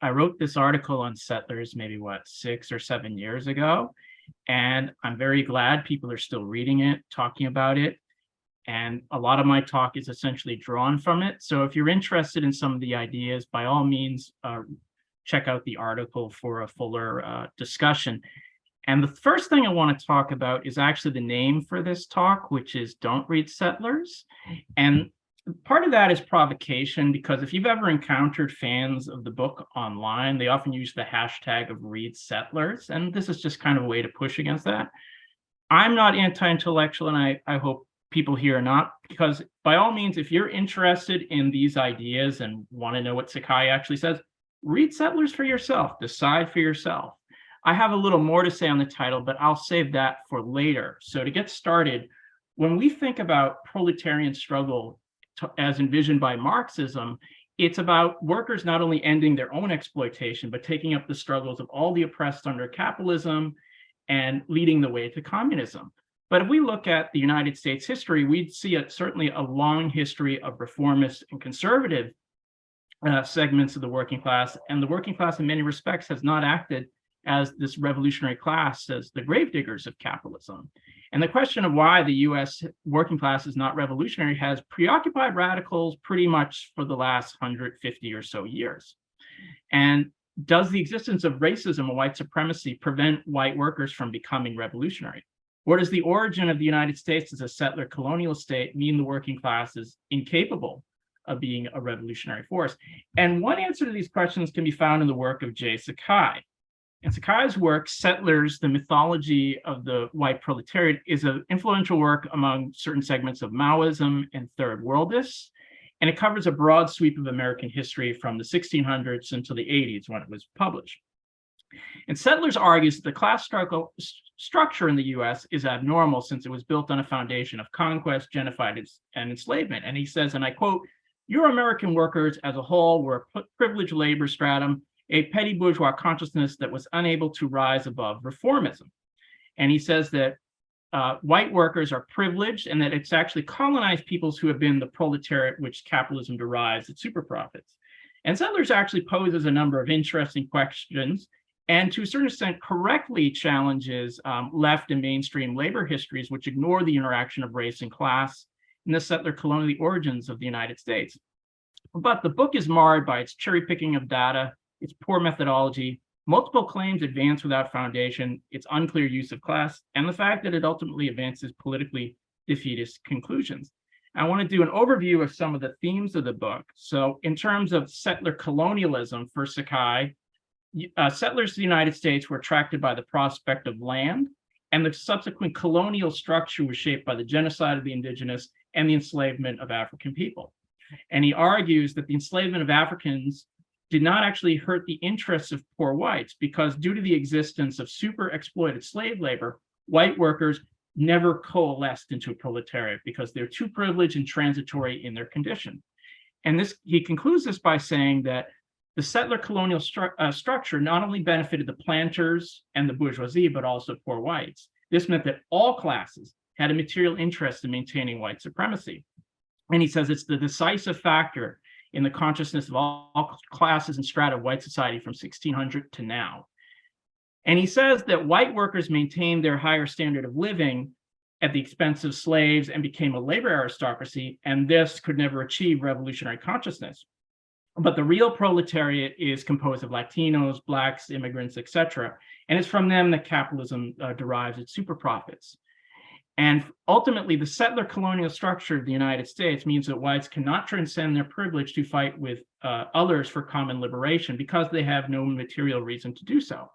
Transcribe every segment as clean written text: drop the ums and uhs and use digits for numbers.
I wrote this article on settlers maybe 6 or 7 years ago, and I'm very glad people are still reading it, talking about it. And a lot of my talk is essentially drawn from it. So if you're interested in some of the ideas, by all means, check out the article for a fuller discussion. And the first thing I want to talk about is actually the name for this talk, which is Don't Read Settlers. And part of that is provocation, because if you've ever encountered fans of the book online, they often use the hashtag of Read Settlers. And this is just kind of a way to push against that. I'm not anti-intellectual, and I hope people here are not, because by all means, if you're interested in these ideas and want to know what Sakai actually says, read Settlers for yourself, decide for yourself. I have a little more to say on the title, but I'll save that for later. So to get started, when we think about proletarian struggle as envisioned by Marxism, it's about workers not only ending their own exploitation, but taking up the struggles of all the oppressed under capitalism and leading the way to communism. But if we look at the United States history, we'd see certainly a long history of reformist and conservative segments of the working class. And the working class, in many respects, has not acted as this revolutionary class, as the gravediggers of capitalism. And the question of why the US working class is not revolutionary has preoccupied radicals pretty much for the last 150 or so years. And does the existence of racism and white supremacy prevent white workers from becoming revolutionary? Or does the origin of the United States as a settler colonial state mean the working class is incapable of being a revolutionary force? And one answer to these questions can be found in the work of J. Sakai. And Sakai's work, Settlers, the Mythology of the White Proletariat, is an influential work among certain segments of Maoism and Third Worldists. And it covers a broad sweep of American history from the 1600s until the 80s when it was published. And Settlers argues that the class struggle structure in the US is abnormal since it was built on a foundation of conquest, genocide, and enslavement. And he says, and I quote, "Your American workers as a whole were a privileged labor stratum, a petty bourgeois consciousness that was unable to rise above reformism." And he says that white workers are privileged and that it's actually colonized peoples who have been the proletariat which capitalism derives its super profits. And Settlers actually poses a number of interesting questions and to a certain extent correctly challenges left and mainstream labor histories which ignore the interaction of race and class in the settler colonial origins of the United States. But the book is marred by its cherry picking of data, its poor methodology, multiple claims advanced without foundation, its unclear use of class, and the fact that it ultimately advances politically defeatist conclusions. I want to do an overview of some of the themes of the book. So in terms of settler colonialism for Sakai, settlers to the United States were attracted by the prospect of land, and the subsequent colonial structure was shaped by the genocide of the indigenous and the enslavement of African people. And he argues that the enslavement of Africans did not actually hurt the interests of poor whites because due to the existence of super exploited slave labor, white workers never coalesced into a proletariat because they're too privileged and transitory in their condition. And he concludes this by saying that the settler colonial structure not only benefited the planters and the bourgeoisie, but also poor whites. This meant that all classes had a material interest in maintaining white supremacy. And he says it's the decisive factor in the consciousness of all classes and strata of white society from 1600 to now. And he says that white workers maintained their higher standard of living at the expense of slaves and became a labor aristocracy, and this could never achieve revolutionary consciousness. But the real proletariat is composed of Latinos, Blacks, immigrants, etc. And it's from them that capitalism derives its super profits. And ultimately, the settler colonial structure of the United States means that whites cannot transcend their privilege to fight with others for common liberation because they have no material reason to do so.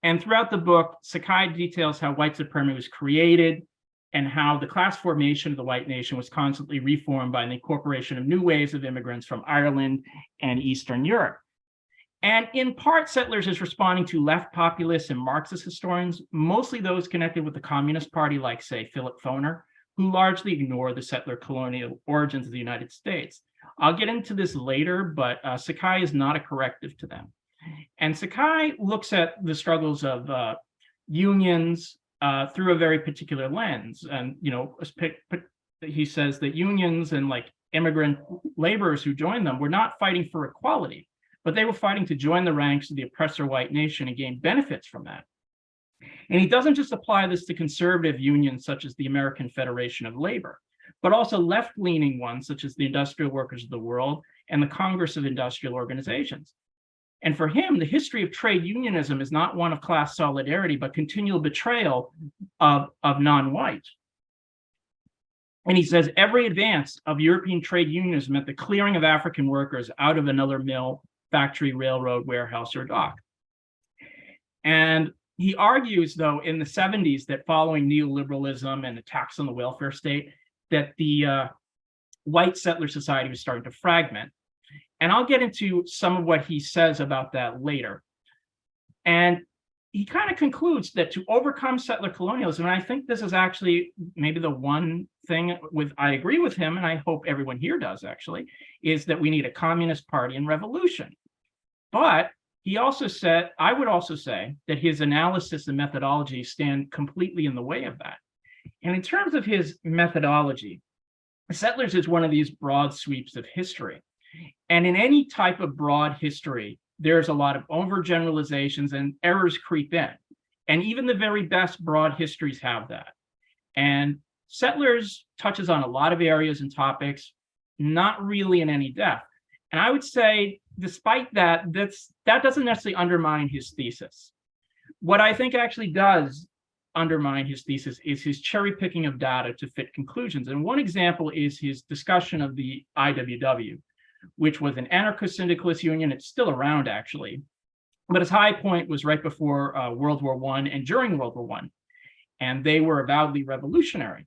And throughout the book, Sakai details how white supremacy was created and how the class formation of the white nation was constantly reformed by the incorporation of new waves of immigrants from Ireland and Eastern Europe. And in part, Settlers is responding to left populists and Marxist historians, mostly those connected with the Communist Party, like, say, Philip Foner, who largely ignore the settler colonial origins of the United States. I'll get into this later, but Sakai is not a corrective to them. And Sakai looks at the struggles of unions through a very particular lens. And, he says that unions and like immigrant laborers who joined them were not fighting for equality, but they were fighting to join the ranks of the oppressor white nation and gain benefits from that. And he doesn't just apply this to conservative unions such as the American Federation of Labor, but also left-leaning ones such as the Industrial Workers of the World and the Congress of Industrial Organizations. And for him, the history of trade unionism is not one of class solidarity, but continual betrayal of non-white. And he says every advance of European trade unionism meant the clearing of African workers out of another mill, factory, railroad, warehouse, or dock. And he argues, though, in the 70s that following neoliberalism and attacks on the welfare state, that the white settler society was starting to fragment. And I'll get into some of what he says about that later. And he kind of concludes that to overcome settler colonialism, and I think this is actually maybe the one thing I agree with him, and I hope everyone here does actually, is that we need a communist party and revolution. But he also said, I would also say that his analysis and methodology stand completely in the way of that. And in terms of his methodology, Settlers is one of these broad sweeps of history. And in any type of broad history, there's a lot of overgeneralizations and errors creep in. And even the very best broad histories have that. And Settlers touches on a lot of areas and topics, not really in any depth. And I would say, despite that, that doesn't necessarily undermine his thesis. What I think actually does undermine his thesis is his cherry picking of data to fit conclusions. And one example is his discussion of the IWW, which was an anarchist syndicalist union. It's still around, actually. But its high point was right before World War I and during World War I. And they were avowedly revolutionary.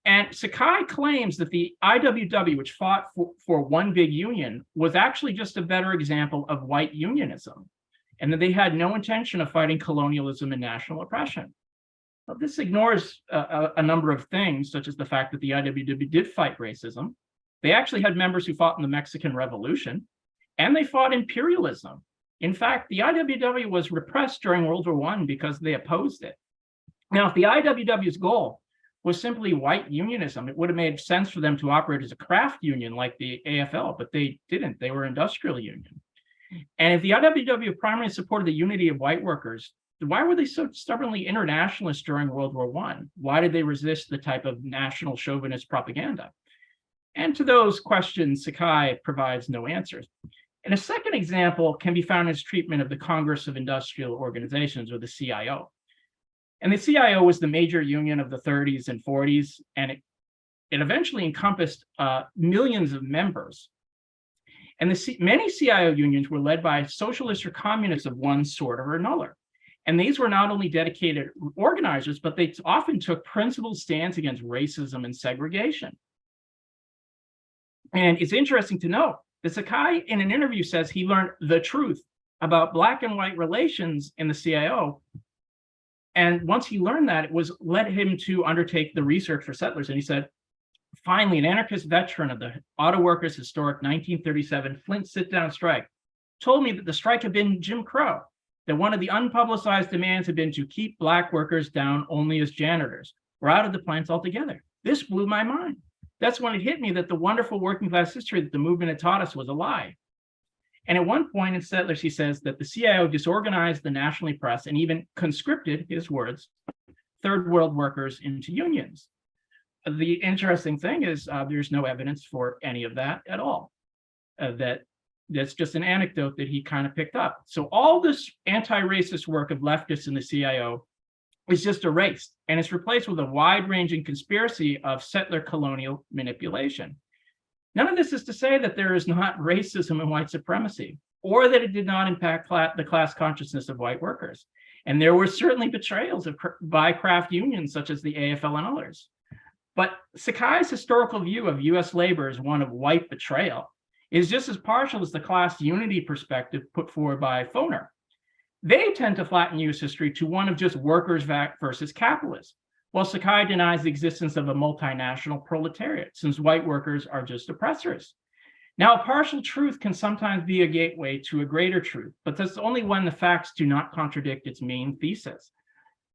And Sakai claims that the IWW, which fought for one big union, was actually just a better example of white unionism, and that they had no intention of fighting colonialism and national oppression. Well, this ignores a number of things, such as the fact that the IWW did fight racism. They actually had members who fought in the Mexican Revolution, and they fought imperialism. In fact, the IWW was repressed during World War I because they opposed it. Now, if the IWW's goal was simply white unionism, it would have made sense for them to operate as a craft union like the AFL, but they didn't. They were an industrial union. And if the IWW primarily supported the unity of white workers, why were they so stubbornly internationalist during World War I? Why did they resist the type of national chauvinist propaganda? And to those questions, Sakai provides no answers. And a second example can be found in his treatment of the Congress of Industrial Organizations, or the CIO. And the CIO was the major union of the 30s and 40s, and it eventually encompassed millions of members. And many CIO unions were led by socialists or communists of one sort or another. And these were not only dedicated organizers, but they often took principled stands against racism and segregation. And it's interesting to note that Sakai, in an interview, says he learned the truth about Black and white relations in the CIO. And once he learned that, it led him to undertake the research for Settlers. And he said, finally, an anarchist veteran of the auto workers' historic 1937 Flint sit-down strike told me that the strike had been Jim Crow, that one of the unpublicized demands had been to keep Black workers down only as janitors or out of the plants altogether. This blew my mind. That's when it hit me that the wonderful working class history that the movement had taught us was a lie. And at one point in Settlers, he says that the CIO disorganized the nationally pressed and even conscripted, his words, third world workers into unions. The interesting thing is there's no evidence for any of that at all. That's just an anecdote that he kind of picked up. So all this anti-racist work of leftists in the CIO is just erased, and it's replaced with a wide-ranging conspiracy of settler colonial manipulation. None of this is to say that there is not racism and white supremacy, or that it did not impact the class consciousness of white workers. And there were certainly betrayals by craft unions such as the AFL and others. But Sakai's historical view of US labor as one of white betrayal is just as partial as the class unity perspective put forward by Foner. They tend to flatten US history to one of just workers versus capitalists, while Sakai denies the existence of a multinational proletariat, since white workers are just oppressors. Now, a partial truth can sometimes be a gateway to a greater truth, but that's only when the facts do not contradict its main thesis.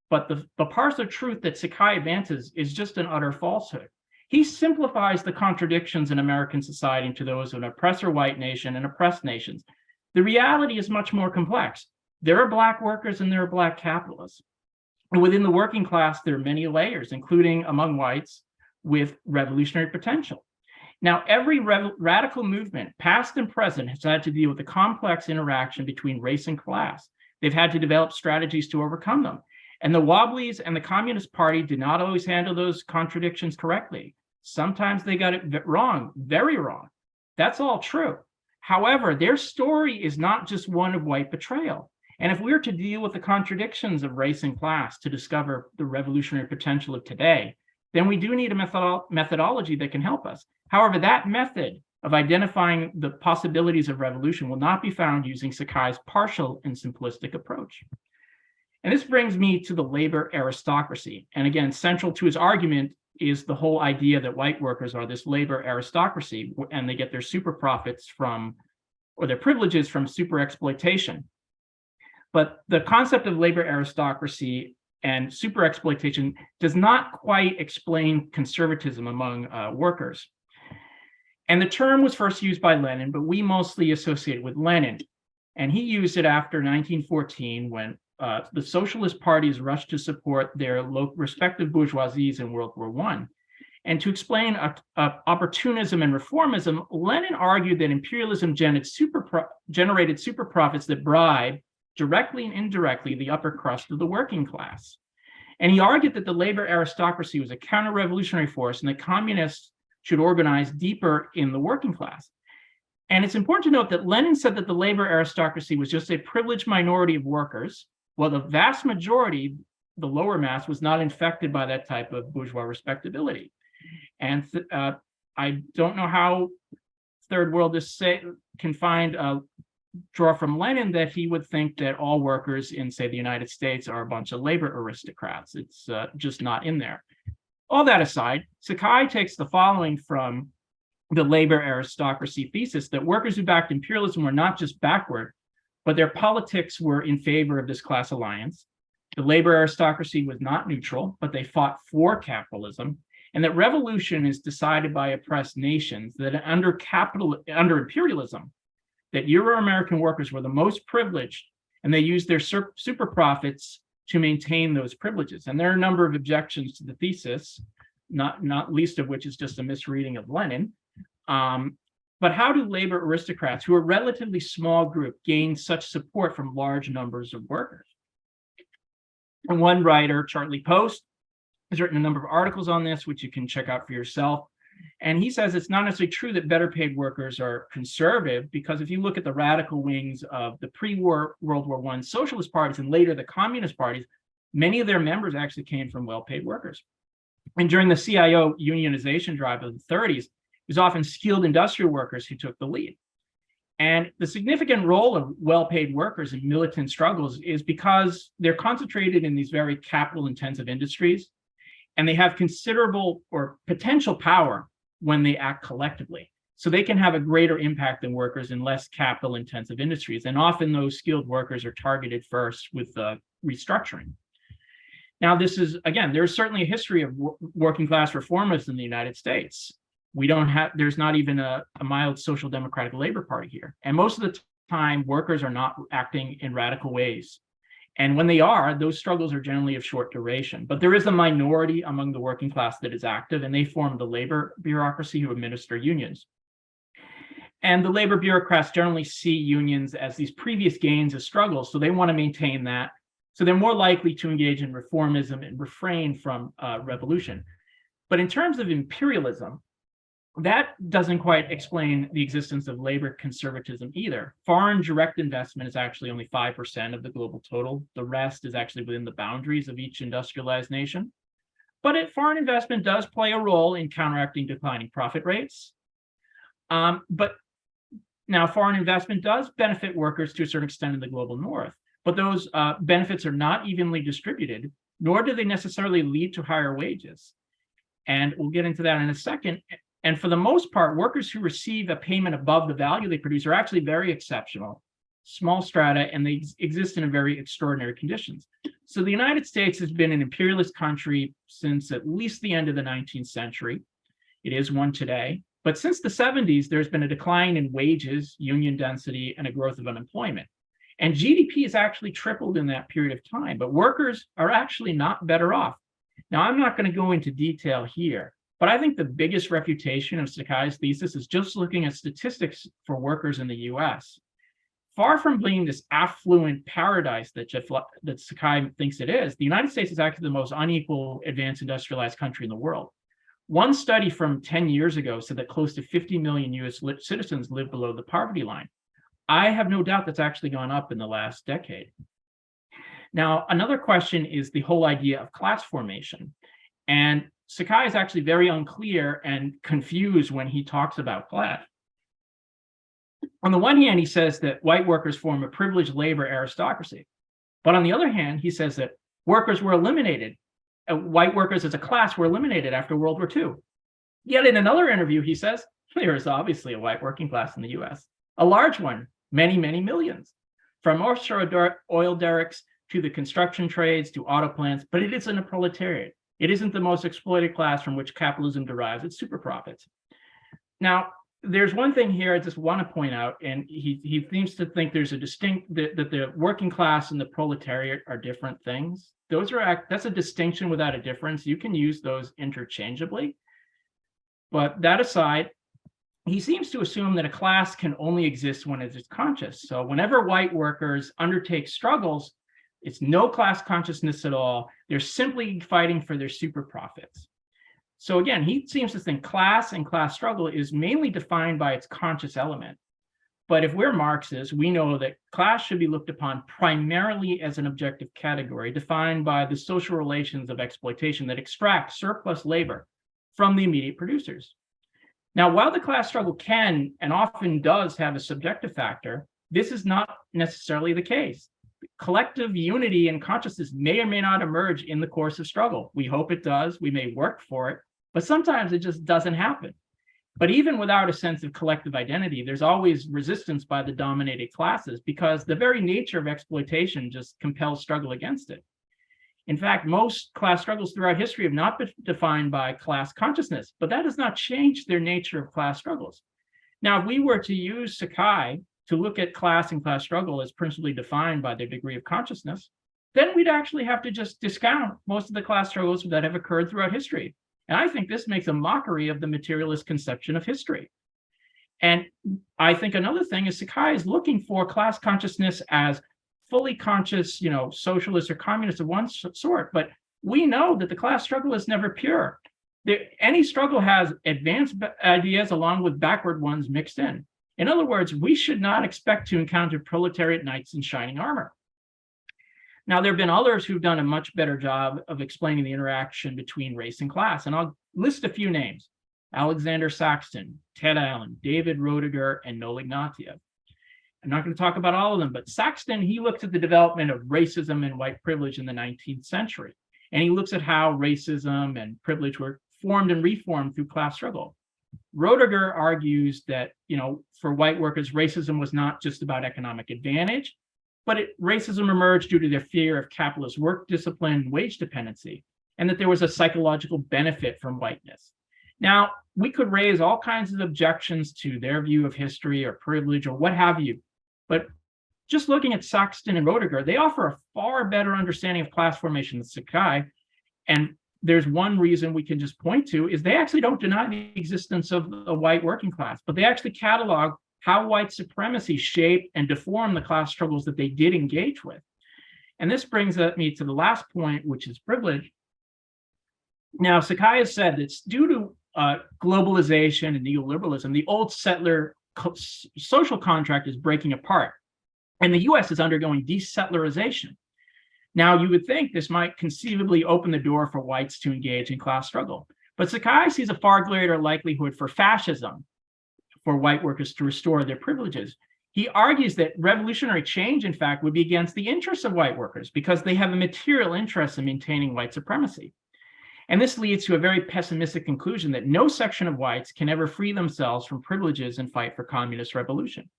But the partial truth that Sakai advances is just an utter falsehood. He simplifies the contradictions in American society into those of an oppressor white nation and oppressed nations, The reality is much more complex. There are Black workers and there are Black capitalists. And within the working class, there are many layers, including among whites with revolutionary potential. Now, every radical movement, past and present, has had to deal with the complex interaction between race and class. They've had to develop strategies to overcome them. And the Wobblies and the Communist Party did not always handle those contradictions correctly. Sometimes they got it wrong, very wrong. That's all true. However, their story is not just one of white betrayal. And if we were to deal with the contradictions of race and class to discover the revolutionary potential of today, then we do need a methodology that can help us. However, that method of identifying the possibilities of revolution will not be found using Sakai's partial and simplistic approach. And this brings me to the labor aristocracy. And again, central to his argument is the whole idea that white workers are this labor aristocracy, and they get their super profits from, or their privileges from super exploitation. But the concept of labor aristocracy and super exploitation does not quite explain conservatism among workers. And the term was first used by Lenin, but we mostly associate it with Lenin. And he used it after 1914 when the socialist parties rushed to support their respective bourgeoisies in World War I. And to explain opportunism and reformism, Lenin argued that imperialism generated super profits that bribe directly and indirectly the upper crust of the working class. And he argued that the labor aristocracy was a counter-revolutionary force and that communists should organize deeper in the working class. And it's important to note that Lenin said that the labor aristocracy was just a privileged minority of workers, while the vast majority, the lower mass, was not infected by that type of bourgeois respectability. And I don't know how Third Worldists can find draw from Lenin that he would think that all workers in, say, the United States are a bunch of labor aristocrats. It's just not in there. All that aside, Sakai takes the following from the labor aristocracy thesis, that workers who backed imperialism were not just backward, but their politics were in favor of this class alliance. The labor aristocracy was not neutral, but they fought for capitalism, and that revolution is decided by oppressed nations, that under imperialism, that Euro-American workers were the most privileged, and they used their super profits to maintain those privileges. And there are a number of objections to the thesis, not least of which is just a misreading of Lenin. But how do labor aristocrats, who are a relatively small group, gain such support from large numbers of workers? And one writer, Charlie Post, has written a number of articles on this, which you can check out for yourself. And he says it's not necessarily true that better paid workers are conservative, because if you look at the radical wings of the pre-war World War I socialist parties and later the communist parties, many of their members actually came from well-paid workers. And during the CIO unionization drive of the 30s, it was often skilled industrial workers who took the lead. And the significant role of well-paid workers in militant struggles is because they're concentrated in these very capital-intensive industries, and they have considerable or potential power when they act collectively. So they can have a greater impact than workers in less capital-intensive industries. And often those skilled workers are targeted first with restructuring. Now, this is, again, there's certainly a history of working class reformers in the United States. There's not even a mild social democratic labor party here. And most of the time, workers are not acting in radical ways. And when they are, those struggles are generally of short duration. But there is a minority among the working class that is active, and they form the labor bureaucracy who administer unions. And the labor bureaucrats generally see unions as these previous gains of struggles, so they want to maintain that. So they're more likely to engage in reformism and refrain from revolution. But in terms of imperialism, that doesn't quite explain the existence of labor conservatism either. Foreign direct investment is actually only 5% of the global total. The rest is actually within the boundaries of each industrialized nation. But foreign investment does play a role in counteracting declining profit rates. But now foreign investment does benefit workers to a certain extent in the global north, but those benefits are not evenly distributed, nor do they necessarily lead to higher wages. And we'll get into that in a second. And for the most part, workers who receive a payment above the value they produce are actually very exceptional, small strata, and they exist in very extraordinary conditions. So the United States has been an imperialist country since at least the end of the 19th century. It is one today. But since the 70s, there's been a decline in wages, union density, and a growth of unemployment. And GDP has actually tripled in that period of time, but workers are actually not better off. Now, I'm not going to go into detail here, but I think the biggest refutation of Sakai's thesis is just looking at statistics for workers in the US. Far from being this affluent paradise that Sakai thinks it is, the United States is actually the most unequal advanced industrialized country in the world. One study from 10 years ago said that close to 50 million US citizens live below the poverty line. I have no doubt that's actually gone up in the last decade. Now, another question is the whole idea of class formation. And Sakai is actually very unclear and confused when he talks about class. On the one hand, he says that white workers form a privileged labor aristocracy. But on the other hand, he says that workers were eliminated. White workers as a class were eliminated after World War II. Yet in another interview, he says, there is obviously a white working class in the US, a large one, many, many millions, from offshore oil derricks to the construction trades to auto plants, but it isn't a proletariat. It isn't the most exploited class from which capitalism derives its super profits. Now, there's one thing here I just want to point out, and he seems to think there's a distinct, that the working class and the proletariat are different things. That's a distinction without a difference. You can use those interchangeably. But that aside, he seems to assume that a class can only exist when it is conscious. So whenever white workers undertake struggles, it's no class consciousness at all. They're simply fighting for their super profits. So again, he seems to think class and class struggle is mainly defined by its conscious element. But if we're Marxists, we know that class should be looked upon primarily as an objective category defined by the social relations of exploitation that extract surplus labor from the immediate producers. Now, while the class struggle can and often does have a subjective factor, this is not necessarily the case. Collective unity and consciousness may or may not emerge in the course of struggle. We hope it does. We may work for it, but sometimes it just doesn't happen. But even without a sense of collective identity, there's always resistance by the dominated classes because the very nature of exploitation just compels struggle against it. In fact, most class struggles throughout history have not been defined by class consciousness, but that does not change their nature of class struggles. Now, if we were to use Sakai to look at class and class struggle as principally defined by their degree of consciousness, then we'd actually have to just discount most of the class struggles that have occurred throughout history. And I think this makes a mockery of the materialist conception of history. And I think another thing is Sakai is looking for class consciousness as fully conscious, socialist or communist of one sort. But we know that the class struggle is never pure. Any struggle has advanced ideas along with backward ones mixed in. In other words, we should not expect to encounter proletariat knights in shining armor. Now, there have been others who've done a much better job of explaining the interaction between race and class, and I'll list a few names: Alexander Saxton, Ted Allen, David Roediger, and Noel Ignatieff. I'm not going to talk about all of them, but Saxton, he looks at the development of racism and white privilege in the 19th century, and he looks at how racism and privilege were formed and reformed through class struggle. Roediger argues that, for white workers, racism was not just about economic advantage, but racism emerged due to their fear of capitalist work discipline and wage dependency, and that there was a psychological benefit from whiteness. Now, we could raise all kinds of objections to their view of history or privilege or what have you, but just looking at Saxton and Roediger, they offer a far better understanding of class formation than Sakai. And there's one reason we can just point to is they actually don't deny the existence of the white working class, but they actually catalog how white supremacy shaped and deformed the class struggles that they did engage with. And this brings me to the last point, which is privilege. Now, Sakai has said that it's due to globalization and neoliberalism, the old settler social contract is breaking apart, and the US is undergoing desettlerization. Now, you would think this might conceivably open the door for whites to engage in class struggle, but Sakai sees a far greater likelihood for fascism, for white workers to restore their privileges. He argues that revolutionary change, in fact, would be against the interests of white workers because they have a material interest in maintaining white supremacy. And this leads to a very pessimistic conclusion that no section of whites can ever free themselves from privileges and fight for communist revolution.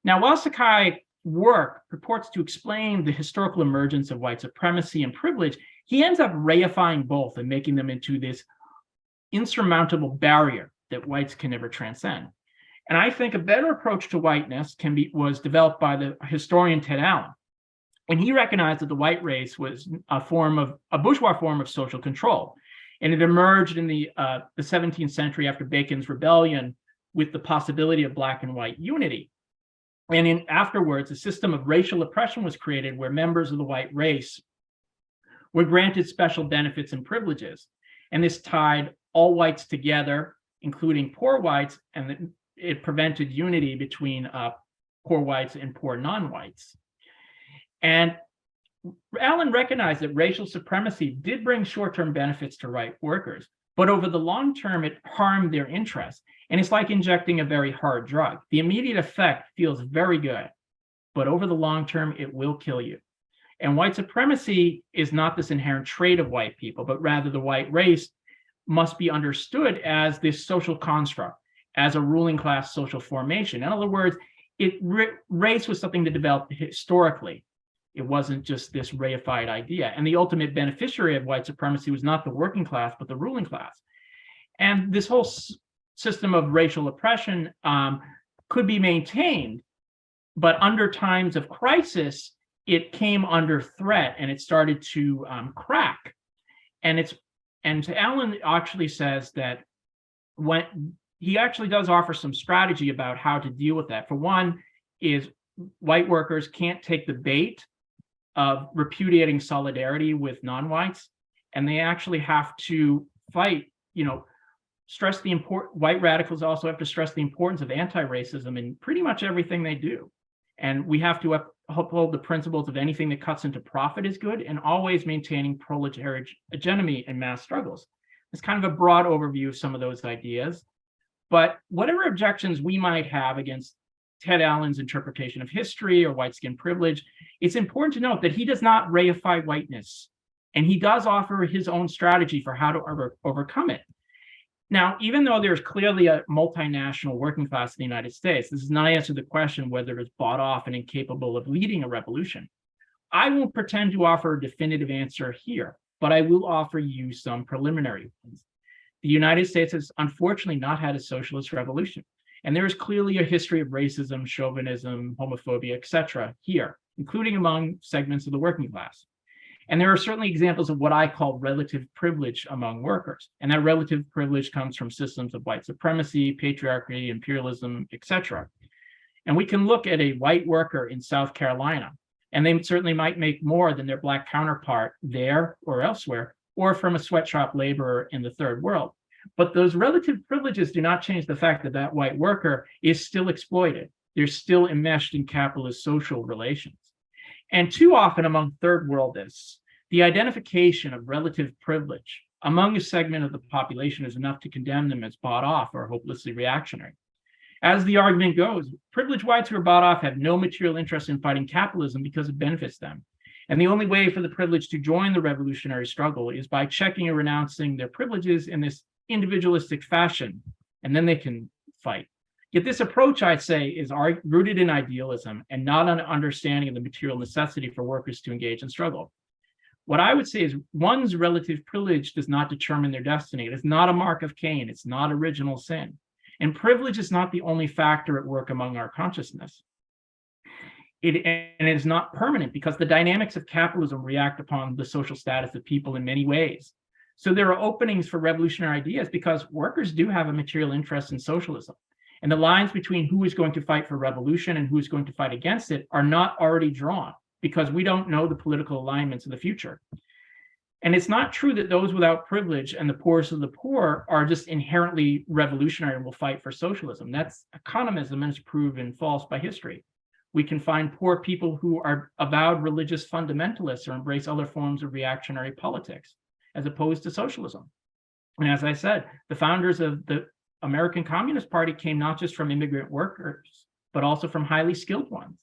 Now, while Sakai work purports to explain the historical emergence of white supremacy and privilege, he ends up reifying both and making them into this insurmountable barrier that whites can never transcend. And I think a better approach to whiteness was developed by the historian Ted Allen. And he recognized that the white race was a bourgeois form of social control. And it emerged in the 17th century after Bacon's rebellion with the possibility of black and white unity. And afterwards, a system of racial oppression was created where members of the white race were granted special benefits and privileges. And this tied all whites together, including poor whites, and it prevented unity between poor whites and poor non-whites. And Allen recognized that racial supremacy did bring short-term benefits to white workers, but over the long term, it harmed their interests. And it's like injecting a very hard drug. The immediate effect feels very good, but over the long term, it will kill you. And white supremacy is not this inherent trait of white people, but rather the white race must be understood as this social construct, as a ruling class social formation. In other words, race was something that developed historically. It wasn't just this reified idea. And the ultimate beneficiary of white supremacy was not the working class, but the ruling class. And this whole system of racial oppression could be maintained, but under times of crisis, it came under threat and it started to crack. And Allen actually says that when he actually does offer some strategy about how to deal with that. For one, is white workers can't take the bait of repudiating solidarity with non-whites, and they actually have to fight, stress the white radicals also have to stress the importance of anti-racism in pretty much everything they do. And we have to uphold the principles of anything that cuts into profit is good, and always maintaining proletariat hegemony and mass struggles. It's kind of a broad overview of some of those ideas. But whatever objections we might have against Ted Allen's interpretation of history or white skin privilege, it's important to note that he does not reify whiteness, and he does offer his own strategy for how to overcome it. Now, even though there's clearly a multinational working class in the United States, this does not answer the question whether it's bought off and incapable of leading a revolution. I won't pretend to offer a definitive answer here, but I will offer you some preliminary ones. The United States has unfortunately not had a socialist revolution. And there is clearly a history of racism, chauvinism, homophobia, etc. here, including among segments of the working class. And there are certainly examples of what I call relative privilege among workers. And that relative privilege comes from systems of white supremacy, patriarchy, imperialism, etc. And we can look at a white worker in South Carolina, and they certainly might make more than their black counterpart there or elsewhere, or from a sweatshop laborer in the third world. But those relative privileges do not change the fact that that white worker is still exploited. They're still enmeshed in capitalist social relations. And too often among third worldists, the identification of relative privilege among a segment of the population is enough to condemn them as bought off or hopelessly reactionary. As the argument goes, privileged whites who are bought off have no material interest in fighting capitalism because it benefits them. And the only way for the privileged to join the revolutionary struggle is by checking or renouncing their privileges in this individualistic fashion, and then they can fight. Yet this approach, I'd say, is rooted in idealism and not an understanding of the material necessity for workers to engage in struggle. What I would say is one's relative privilege does not determine their destiny. It is not a mark of Cain. It's not original sin. And privilege is not the only factor at work among our consciousness. It is not permanent because the dynamics of capitalism react upon the social status of people in many ways. So there are openings for revolutionary ideas because workers do have a material interest in socialism. And the lines between who is going to fight for revolution and who is going to fight against it are not already drawn because we don't know the political alignments of the future. And it's not true that those without privilege and the poorest of the poor are just inherently revolutionary and will fight for socialism. That's economism, and it's proven false by history. We can find poor people who are avowed religious fundamentalists or embrace other forms of reactionary politics, as opposed to socialism. And as I said, the founders of the American Communist Party came not just from immigrant workers, but also from highly skilled ones.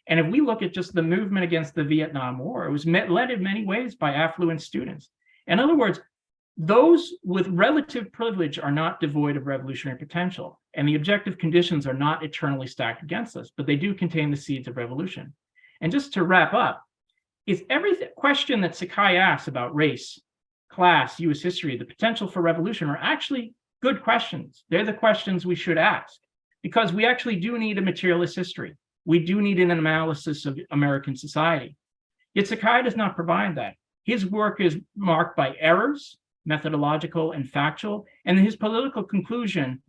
And if we look at just the movement against the Vietnam War, it was led in many ways by affluent students. In other words, those with relative privilege are not devoid of revolutionary potential, and the objective conditions are not eternally stacked against us, but they do contain the seeds of revolution. And just to wrap up, is every question that Sakai asks about race, class, US history, the potential for revolution are actually good questions. They're the questions we should ask, because we actually do need a materialist history. We do need an analysis of American society. Yet Sakai does not provide that. His work is marked by errors, methodological and factual, and his political conclusion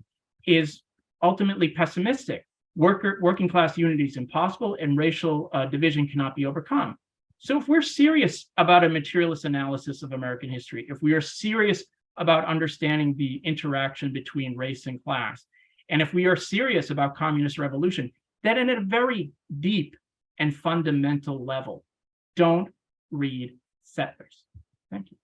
is ultimately pessimistic. Working class unity is impossible, and racial division cannot be overcome. So if we're serious about a materialist analysis of American history, if we are serious about understanding the interaction between race and class, and if we are serious about communist revolution, then at a very deep and fundamental level, don't read Settlers. Thank you.